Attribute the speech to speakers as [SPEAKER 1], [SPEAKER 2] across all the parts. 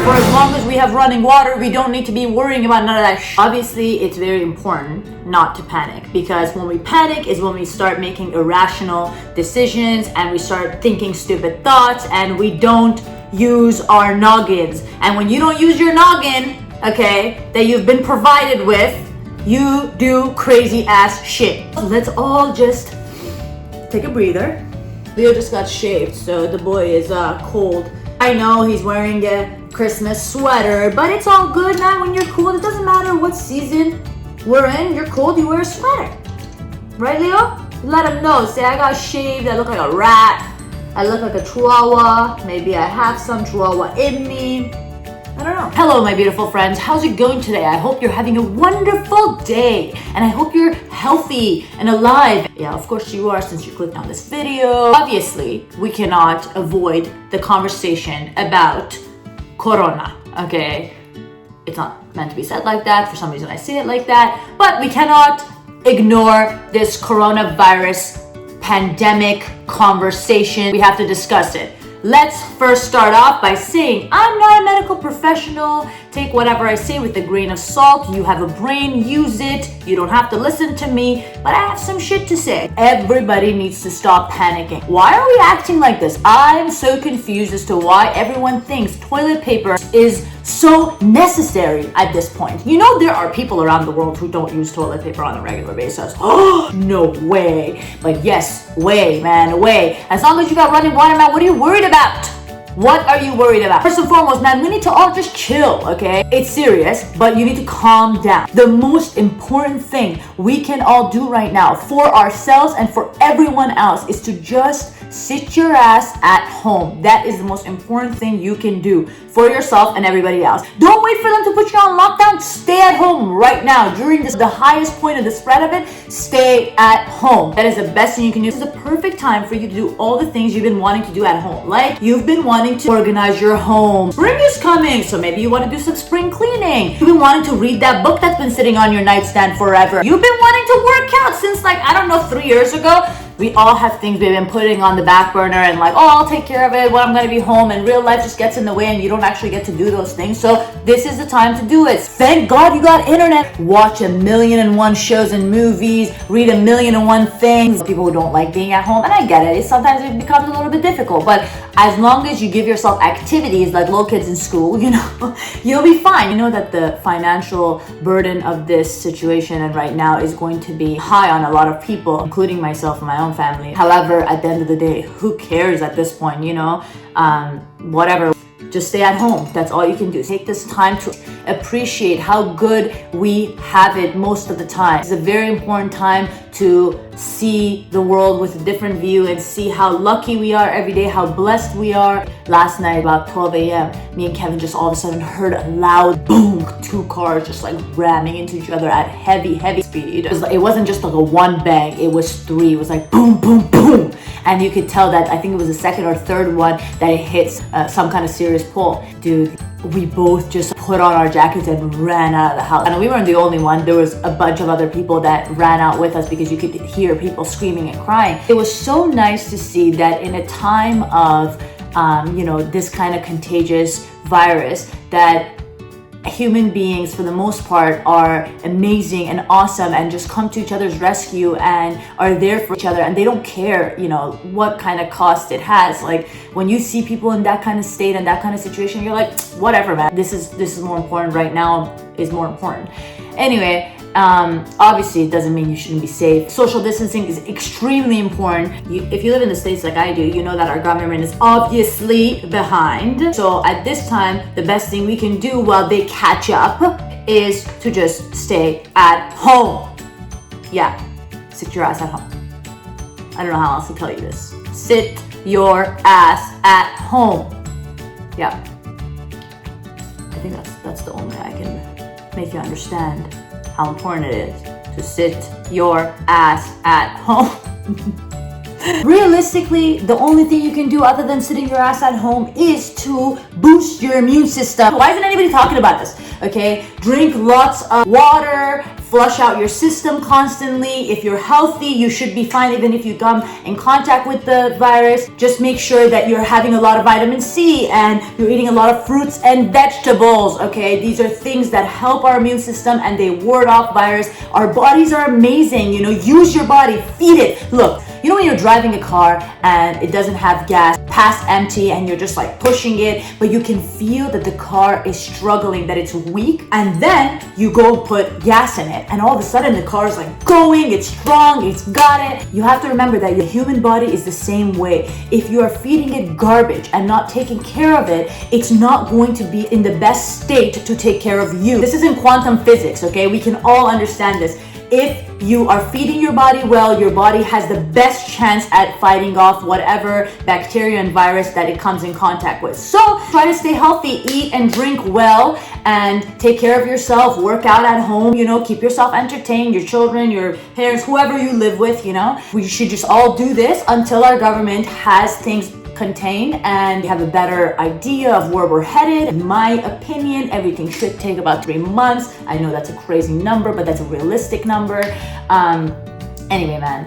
[SPEAKER 1] For as long as we have running water, we don't need to be worrying about none of that Obviously, it's very important not to panic, because when we panic is when we start making irrational decisions and we start thinking stupid thoughts and we don't use our noggins. And when you don't use your noggin, okay, that you've been provided with, you do crazy ass shit. Let's all just take a breather. Leo just got shaved, so the boy is cold. I know he's wearing a Christmas sweater, but it's all good, man. When you're cold, it doesn't matter what season we're in. You're cold, you wear a sweater. Right, Leo? Let him know. Say, I got shaved, I look like a rat. I look like a chihuahua. Maybe I have some chihuahua in me. I don't know. Hello, my beautiful friends. How's it going today? I hope you're having a wonderful day. And I hope you're healthy and alive. Yeah, of course you are, since you clicked on this video. Obviously, we cannot avoid the conversation about Corona, okay? It's not meant to be said like that. For some reason, I say it like that. But we cannot ignore this coronavirus pandemic conversation. We have to discuss it. Let's first start off by saying I'm not a medical professional. Take whatever I say with a grain of salt. You have a brain, use it. You don't have to listen to me, but I have some shit to say. Everybody needs to stop panicking. Why are we acting like this? I'm so confused as to why everyone thinks toilet paper is so necessary at this point. You know, there are people around the world who don't use toilet paper on a regular basis. Oh, no way. But yes, way, man, way. As long as you got running water, man, what are you worried about? What are you worried about? First and foremost, man, we need to all just chill, okay? It's serious, but you need to calm down. The most important thing we can all do right now for ourselves and for everyone else is to just sit your ass at home. That is the most important thing you can do for yourself and everybody else. Don't wait for them to put you on lockdown. Stay at home right now. During the highest point of the spread of it, stay at home. That is the best thing you can do. This is the perfect time for you to do all the things you've been wanting to do at home. Like, you've been wanting to organize your home. Spring is coming, so maybe you want to do some spring cleaning. You've been wanting to read that book that's been sitting on your nightstand forever. You've been wanting to work out since, like, I don't know, 3 years ago. We all have things we've been putting on the back burner and like, oh, I'll take care of it when I'm going to be home, and real life just gets in the way and you don't actually get to do those things. So this is the time to do it. Thank God you got internet. Watch 1,000,001 shows and movies, read 1,000,001 things. People who don't like being at home, and I get it. Sometimes it becomes a little bit difficult, but as long as you give yourself activities like little kids in school, you know, you'll be fine. You know that the financial burden of this situation and right now is going to be high on a lot of people, including myself and my own family. However, at the end of the day, who cares at this point, you know? Whatever. Just stay at home. That's all you can do. Take this time to appreciate how good we have it most of the time. It's a very important time to see the world with a different view and see how lucky we are every day, how blessed we are. Last night, about 12 a.m., me and Kevin just all of a sudden heard a loud boom. 2 cars just like ramming into each other at heavy speed. It wasn't just like a one bang, it was 3. It was like boom, boom, boom. And you could tell that, I think it was the second or third one that it hits some kind of serious pull. Dude, we both just put on our jackets and ran out of the house. And we weren't the only one. There was a bunch of other people that ran out with us because you could hear people screaming and crying. It was so nice to see that in a time of, this kind of contagious virus, that human beings for the most part are amazing and awesome and just come to each other's rescue and are there for each other, and they don't care, you know, what kind of cost it has. Like, when you see people in that kind of state and that kind of situation, you're like, whatever, man, this is more important right now, is more important. Anyway, obviously it doesn't mean you shouldn't be safe. Social distancing is extremely important. If you live in the States like I do, you know that our government is obviously behind. So at this time, the best thing we can do while they catch up is to just stay at home. Yeah, sit your ass at home. I don't know how else to tell you this. Sit your ass at home. Yeah, I think that's the only way I can make you understand how important it is to sit your ass at home. Realistically, the only thing you can do other than sitting your ass at home is to boost your immune system. Why isn't anybody talking about this? Okay, drink lots of water, flush out your system constantly. If you're healthy, you should be fine even if you come in contact with the virus. Just make sure that you're having a lot of vitamin C and you're eating a lot of fruits and vegetables, okay? These are things that help our immune system and they ward off virus. Our bodies are amazing, you know, use your body, feed it. Look, you know when you're driving a car and it doesn't have gas, past empty, and you're just like pushing it, but you can feel that the car is struggling, that it's weak, and then you go put gas in it, and all of a sudden the car is like going, it's strong, it's got it. You have to remember that your human body is the same way. If you are feeding it garbage and not taking care of it, it's not going to be in the best state to take care of you. This isn't quantum physics, okay? We can all understand this. If you are feeding your body well, your body has the best chance at fighting off whatever bacteria and virus that it comes in contact with. So try to stay healthy, eat and drink well, and take care of yourself, work out at home, you know, keep yourself entertained, your children, your parents, whoever you live with, you know. We should just all do this until our government has things contained and we have a better idea of where we're headed. In my opinion, everything should take about 3 months. I know that's a crazy number, but that's a realistic number. Anyway, man,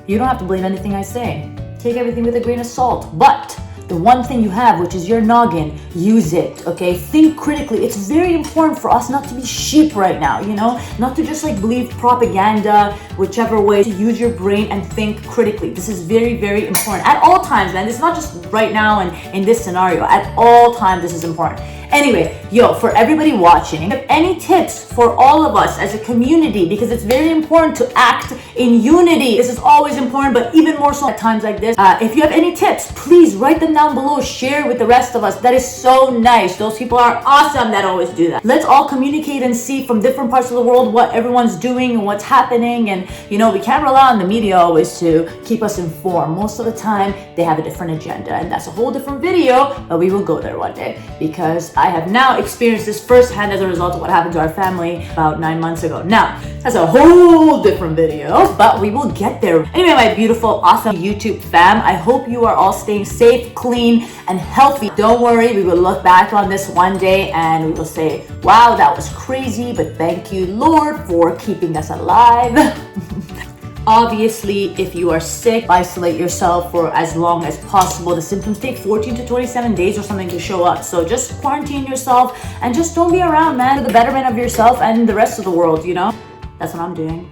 [SPEAKER 1] you don't have to believe anything I say. Take everything with a grain of salt. But the one thing you have, which is your noggin, use it, okay? Think critically. It's very important for us not to be sheep right now, you know? Not to just like believe propaganda, whichever way, to use your brain and think critically. This is very, very important. At all times, man. It's not just right now and in this scenario. At all times, this is important. Anyway, yo, for everybody watching, have any tips for all of us as a community? Because it's very important to act in unity. This is always important, but even more so at times like this. If you have any tips, please write them down below. Share with the rest of us. That is so nice. Those people are awesome that always do that. Let's all communicate and see from different parts of the world what everyone's doing and what's happening. And, you know, we can't rely on the media always to keep us informed. Most of the time, they have a different agenda. And that's a whole different video, but we will go there one day because I have now experienced this firsthand as a result of what happened to our family about 9 months ago. Now, that's a whole different video, but we will get there. Anyway, my beautiful, awesome YouTube fam, I hope you are all staying safe, clean, and healthy. Don't worry, we will look back on this one day and we will say, wow, that was crazy, but thank you, Lord, for keeping us alive. Obviously, if you are sick, isolate yourself for as long as possible. The symptoms take 14 to 27 days or something to show up. So just quarantine yourself and just don't be around, man. For the betterment of yourself and the rest of the world, you know? That's what I'm doing.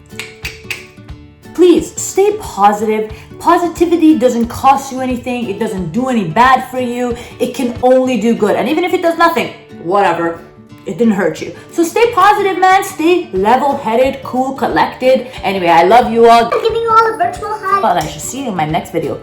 [SPEAKER 1] Please stay positive. Positivity doesn't cost you anything. It doesn't do any bad for you. It can only do good. And even if it does nothing, whatever. It didn't hurt you. So stay positive, man. Stay level-headed, cool, collected. Anyway, I love you all.
[SPEAKER 2] I'm giving you all a virtual hug.
[SPEAKER 1] Well, I shall see you in my next video.